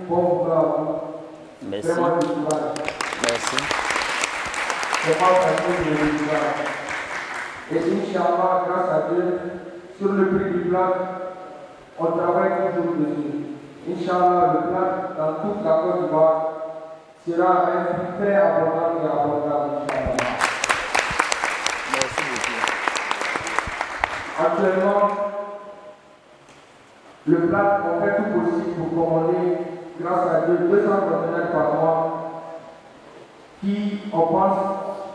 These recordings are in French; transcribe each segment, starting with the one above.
bon vouloir à vous. Merci. Vraiment du courage. Merci. C'est pas facile de le courage. Et Inch'Allah, grâce à Dieu, sur le prix du plat, on travaille toujours dessus. Inch'Allah, le plat dans toute la Côte d'Ivoire sera un prix très abordable et abordable, Inch'Allah. Merci beaucoup. Actuellement, le plat, on fait tout possible pour commander, grâce à Dieu, 200 conteneurs par mois, qui, on pense,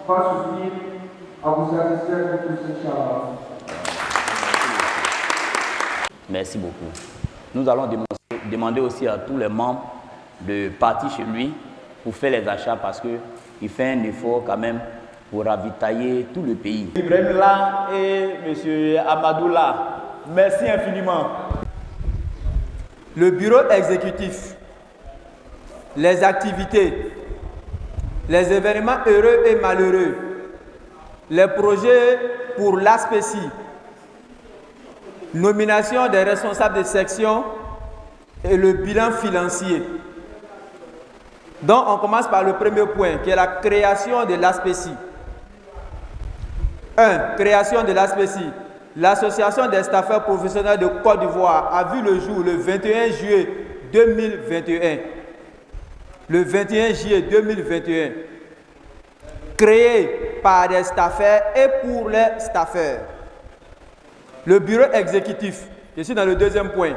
va suffire à vous satisfaire pour tous, Inch'Allah. Merci beaucoup. Nous allons demander aussi à tous les membres de partir chez lui pour faire les achats parce qu'il fait un effort quand même pour ravitailler tout le pays. Ibrahim La et M. Amadoula, merci infiniment. Le bureau exécutif, les activités, les événements heureux et malheureux, les projets pour l'ASPECI, nomination des responsables de section et le bilan financier. Donc, on commence par le premier point, qui est la création de l'ASPECI. 1. Création de l'ASPECI. L'Association des staffeurs professionnels de Côte d'Ivoire a vu le jour le 21 juillet 2021. Le 21 juillet 2021. Créée par des staffeurs et pour les staffeurs. Le bureau exécutif, je suis dans le deuxième point.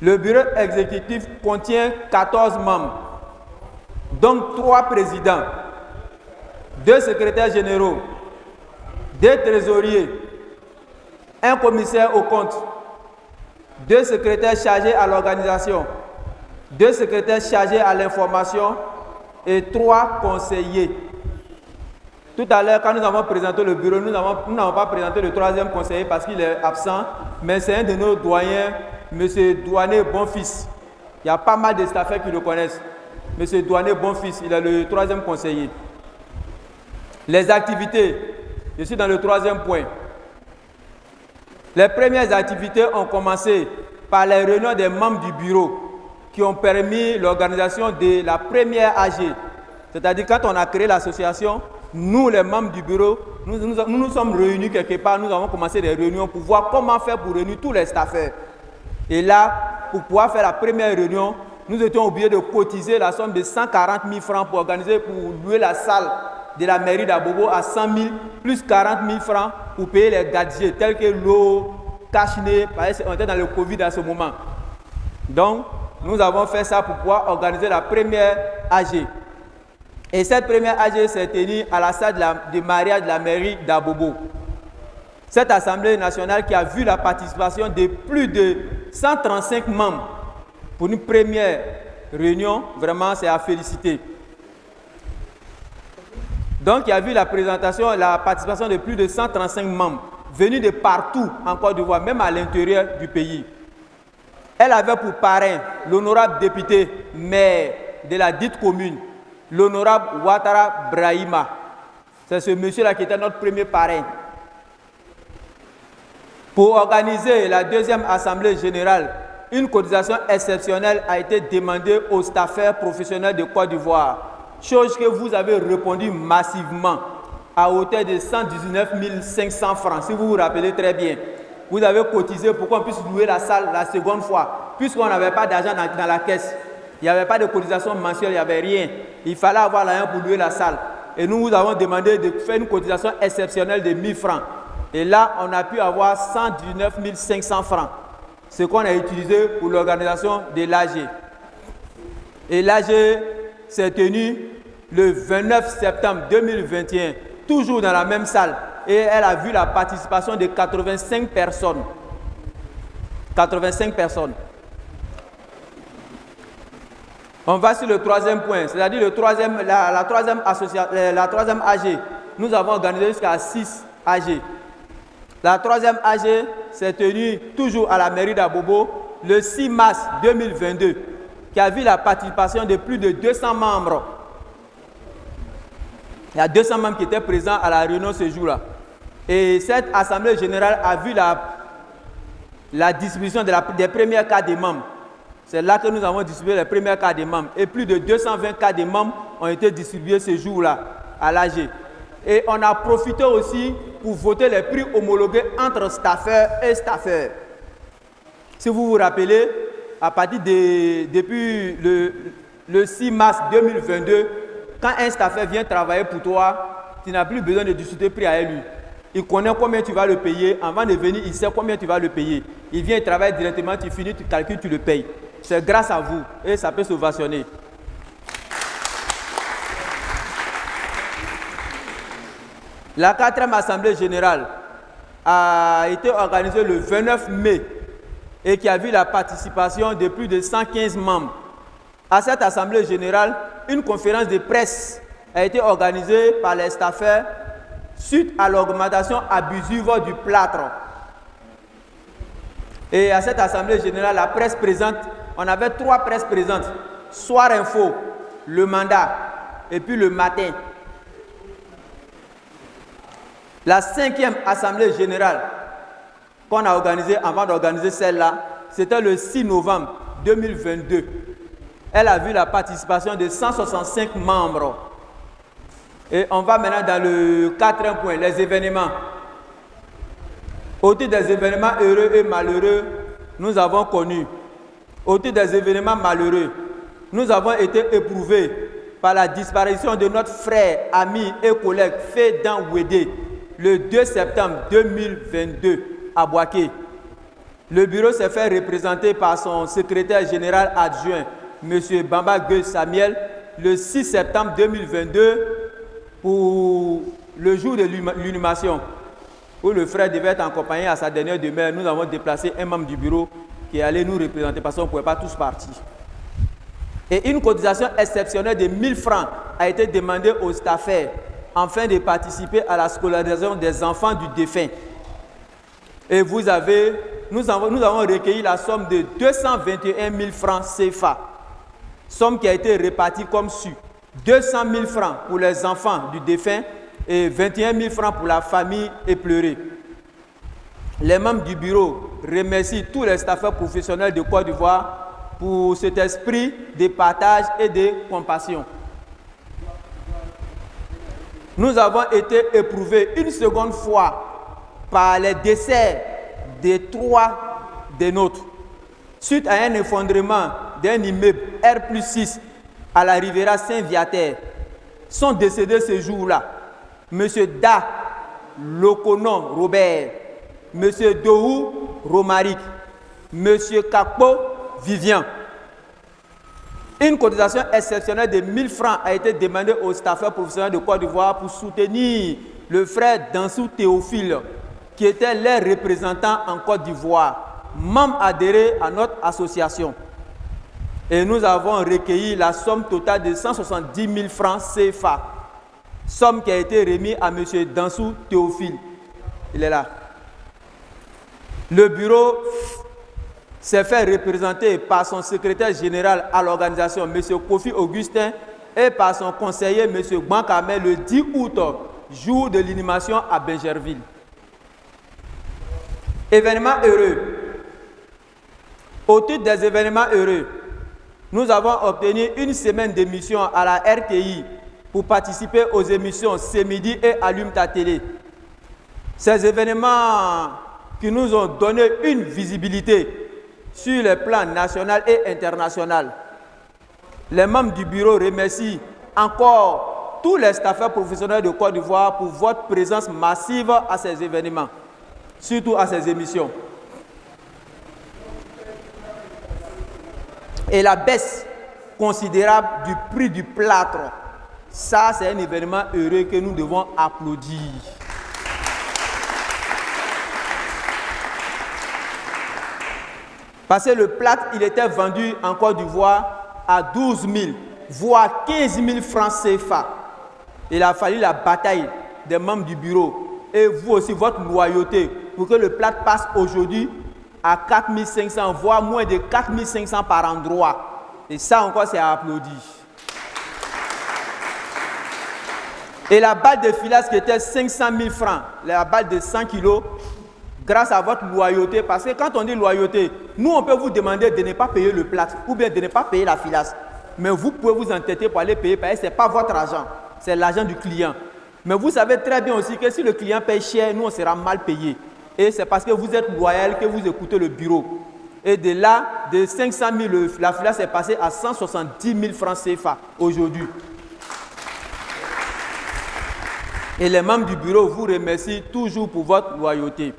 Le bureau exécutif contient 14 membres, donc 3 présidents, 2 secrétaires généraux, 2 trésoriers, 1 commissaire au compte, 2 secrétaires chargés à l'organisation, 2 secrétaires chargés à l'information et 3 conseillers. Tout à l'heure, quand nous avons présenté le bureau, nous n'avons pas présenté le 3e conseiller parce qu'il est absent, mais c'est un de nos doyens, M. Douané Bonfils. Il y a pas mal de staffers qui le connaissent. M. Douané Bonfils, il est le 3e conseiller. Les activités, je suis dans le 3e point. Les premières activités ont commencé par les réunions des membres du bureau qui ont permis l'organisation de la première AG. C'est-à-dire quand on a créé l'association, nous, les membres du bureau, nous sommes réunis quelque part, nous avons commencé des réunions pour voir comment faire pour réunir tous les staffers. Et là, pour pouvoir faire la première réunion, nous étions obligés de cotiser la somme de 140 000 francs pour organiser, pour louer la salle de la mairie d'Abobo à 100 000, plus 40 000 francs pour payer les gadgets tels que l'eau, cache-nez, parce qu'on était dans le Covid à ce moment. Donc, nous avons fait ça pour pouvoir organiser la première AG. Et cette première AG s'est tenue à la salle de mariage de la mairie d'Abobo. Cette assemblée nationale qui a vu la participation de plus de 135 membres pour une première réunion, vraiment c'est à féliciter. Donc il y a vu la participation de plus de 135 membres venus de partout en Côte d'Ivoire, même à l'intérieur du pays. Elle avait pour parrain l'honorable député maire de la dite commune, l'honorable Ouattara Brahima. C'est ce monsieur-là qui était notre premier parrain. Pour organiser la deuxième assemblée générale, une cotisation exceptionnelle a été demandée aux staffeurs professionnels de Côte d'Ivoire, chose que vous avez répondu massivement à hauteur de 119 500 francs, si vous vous rappelez très bien. Vous avez cotisé pour qu'on puisse louer la salle la seconde fois, puisqu'on n'avait pas d'argent dans la caisse. Il n'y avait pas de cotisation mensuelle, il n'y avait rien. Il fallait avoir l'argent pour louer la salle. Et nous vous avons demandé de faire une cotisation exceptionnelle de 1000 francs. Et là, on a pu avoir 119 500 francs. Ce qu'on a utilisé pour l'organisation de l'AG. Et l'AG s'est tenu le 29 septembre 2021, toujours dans la même salle. Et elle a vu la participation de 85 personnes. 85 personnes. On va sur le 3e point, c'est-à-dire la troisième AG. Nous avons organisé jusqu'à 6 AG. La 3e AG s'est tenue toujours à la mairie d'Abobo le 6 mars 2022, qui a vu la participation de plus de 200 membres. Il y a 200 membres qui étaient présents à la réunion ce jour-là. Et cette assemblée générale a vu la distribution des premières cartes des membres. C'est là que nous avons distribué les premières cartes des membres. Et plus de 220 cartes des membres ont été distribuées ce jour-là à l'AG. Et on a profité aussi pour voter les prix homologués entre staffeurs et staffeurs. Si vous vous rappelez, à partir depuis le 6 mars 2022, quand un staffeur vient travailler pour toi, tu n'as plus besoin de discuter le prix avec lui. Il connaît combien tu vas le payer. Avant de venir, il sait combien tu vas le payer. Il vient, il travaille directement, tu finis, tu calcules, tu le payes. C'est grâce à vous et ça peut s'ovationner. La 4e Assemblée générale a été organisée le 29 mai et qui a vu la participation de plus de 115 membres. À cette Assemblée générale, une conférence de presse a été organisée par les staffeurs suite à l'augmentation abusive du plâtre. Et à cette Assemblée générale, la presse présente, on avait 3 presses présentes. Soir Info, le mandat et puis le matin. La 5e Assemblée générale qu'on a organisée avant d'organiser celle-là, c'était le 6 novembre 2022. Elle a vu la participation de 165 membres. Et on va maintenant dans le 4e point, les événements. Au titre des événements heureux et malheureux, nous avons connu. Au titre des événements malheureux, nous avons été éprouvés par la disparition de notre frère, ami et collègue Fédan Ouédé le 2 septembre 2022 à Boaké. Le bureau s'est fait représenter par son secrétaire général adjoint, M. Bamba Gueye Samuel, le 6 septembre 2022 pour le jour de l'inhumation, où le frère devait être accompagné à sa dernière demeure. Nous avons déplacé un membre du bureau qui allait nous représenter parce qu'on ne pouvait pas tous partir. Et une cotisation exceptionnelle de 1000 francs a été demandée aux staffers afin de participer à la scolarisation des enfants du défunt. Et nous avons recueilli la somme de 221 000 francs CFA, somme qui a été répartie comme suit. 200 000 francs pour les enfants du défunt et 21 000 francs pour la famille éplorée. Les membres du bureau remercient tous les staffeurs professionnels de Côte d'Ivoire pour cet esprit de partage et de compassion. Nous avons été éprouvés une seconde fois par les décès de 3 des nôtres. Suite à un effondrement d'un immeuble R+6 à la Riviera Saint-Viateur, sont décédés ce jour-là M. Da Lokonon Robert, M. Dohou Romaric, M. Kakpo Vivian. Une cotisation exceptionnelle de 1000 francs a été demandée aux staffeurs professionnels de Côte d'Ivoire pour soutenir le frère Dansou Théophile, qui était leur représentant en Côte d'Ivoire, membre adhéré à notre association. Et nous avons recueilli la somme totale de 170 000 francs CFA, somme qui a été remise à M. Dansou Théophile. Il est là. Le bureau s'est fait représenter par son secrétaire général à l'organisation, M. Kofi Augustin, et par son conseiller, M. Bankame, le 10 août, jour de l'inhumation à Benjerville. Événements heureux. Au titre des événements heureux, nous avons obtenu une semaine d'émission à la RTI pour participer aux émissions Ce Midi et Allume ta télé. Ces événements qui nous ont donné une visibilité sur les plans national et international. Les membres du bureau remercient encore tous les staffeurs professionnels de Côte d'Ivoire pour votre présence massive à ces événements, surtout à ces émissions. Et la baisse considérable du prix du plâtre, ça c'est un événement heureux que nous devons applaudir. Parce que le plâtre, il était vendu en Côte d'Ivoire à 12 000, voire 15 000 francs CFA. Il a fallu la bataille des membres du bureau et vous aussi, votre loyauté, pour que le plâtre passe aujourd'hui à 4 500, voire moins de 4 500 par endroit. Et ça encore, c'est à applaudir. Et la balle de filasse qui était 500 000 francs, la balle de 100 kilos, grâce à votre loyauté. Parce que quand on dit loyauté, nous, on peut vous demander de ne pas payer le plat ou bien de ne pas payer la filasse. Mais vous pouvez vous entêter pour aller payer, parce que ce n'est pas votre argent, c'est l'argent du client. Mais vous savez très bien aussi que si le client paye cher, nous, on sera mal payé. Et c'est parce que vous êtes loyal que vous écoutez le bureau. Et de là, de 500 000, la filasse est passée à 170 000 francs CFA aujourd'hui. Et les membres du bureau vous remercient toujours pour votre loyauté.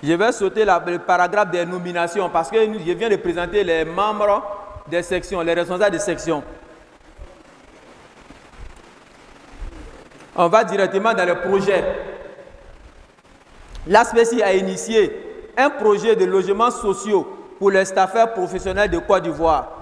Je vais sauter le paragraphe des nominations parce que je viens de présenter les membres des sections, les responsables des sections. On va directement dans le projet. L'ASPECI a initié un projet de logements sociaux pour les staffeurs professionnels de Côte d'Ivoire.